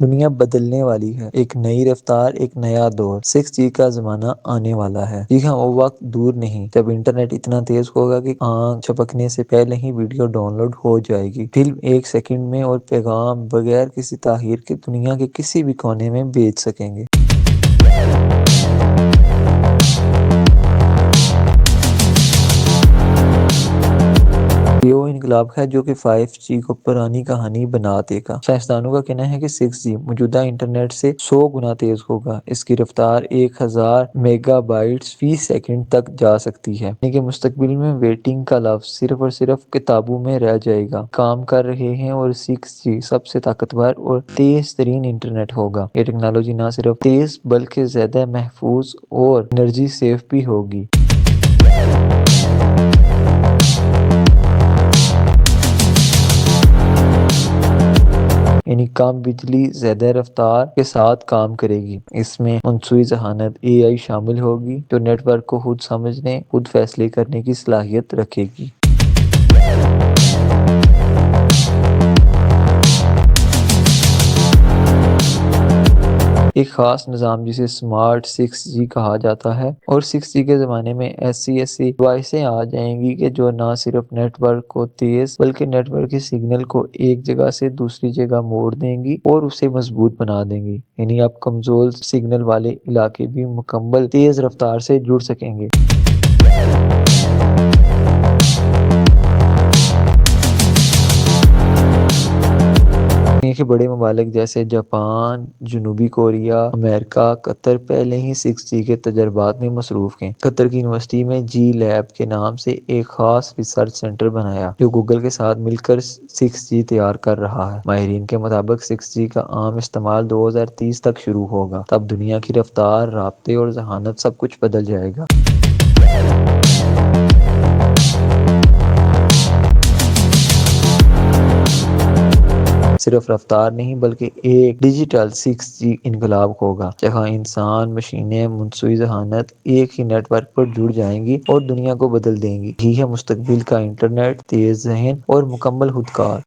دنیا بدلنے والی ہے، ایک نئی رفتار، ایک نیا دور، 6G کا زمانہ آنے والا ہے۔ جی ہاں، وہ وقت دور نہیں جب انٹرنیٹ اتنا تیز ہوگا کہ آنکھ جھپکنے سے پہلے ہی ویڈیو ڈاؤن لوڈ ہو جائے گی، فلم ایک سیکنڈ میں، اور پیغام بغیر کسی تاخیر کے دنیا کے کسی بھی کونے میں بھیج سکیں گے۔ یہ وہ انقلاب ہے جو کہ 5G کو پرانی کہانی بنا دے گا۔ سائنسدانوں کا کہنا ہے کہ 6G موجودہ انٹرنیٹ سے 100 گنا تیز ہوگا۔ اس کی رفتار 1000 میگا بائٹس فی سیکنڈ تک جا سکتی ہے، یعنی کہ مستقبل میں ویٹنگ کا لفظ صرف اور صرف کتابوں میں رہ جائے گا۔ کام کر رہے ہیں، اور 6G سب سے طاقتور اور تیز ترین انٹرنیٹ ہوگا۔ یہ ٹیکنالوجی نہ صرف تیز بلکہ زیادہ محفوظ اور انرجی سیف بھی ہوگی۔ یعنی کم بجلی، زیادہ رفتار کے ساتھ کام کرے گی۔ اس میں مصنوعی ذہانت AI شامل ہوگی، جو نیٹ ورک کو خود سمجھنے، خود فیصلے کرنے کی صلاحیت رکھے گی۔ ایک خاص نظام جسے سمارٹ 6G کہا جاتا ہے، اور 6G کے زمانے میں ایسی ڈیوائسیں آ جائیں گی کہ جو نہ صرف نیٹ ورک کو تیز بلکہ نیٹ ورک کے سگنل کو ایک جگہ سے دوسری جگہ موڑ دیں گی اور اسے مضبوط بنا دیں گی۔ یعنی اب کمزور سگنل والے علاقے بھی مکمل تیز رفتار سے جڑ سکیں گے۔ دنیا کے بڑے ممالک جیسے جاپان، جنوبی کوریا، امریکہ، قطر پہلے ہی 6G کے تجربات میں مصروف ہیں۔ قطر کی یونیورسٹی میں G لیب کے نام سے ایک خاص ریسرچ سینٹر بنایا، جو گوگل کے ساتھ مل کر 6G تیار کر رہا ہے۔ ماہرین کے مطابق 6G کا عام استعمال 2030 تک شروع ہوگا۔ تب دنیا کی رفتار، رابطے اور ذہانت سب کچھ بدل جائے گا۔ صرف رفتار نہیں بلکہ ایک ڈیجیٹل 6G انقلاب ہوگا، جہاں انسان، مشینیں، مصنوعی ذہانت ایک ہی نیٹ ورک پر جڑ جائیں گی اور دنیا کو بدل دیں گی۔ یہی ہے مستقبل کا انٹرنیٹ، تیز ذہن اور مکمل خودکار۔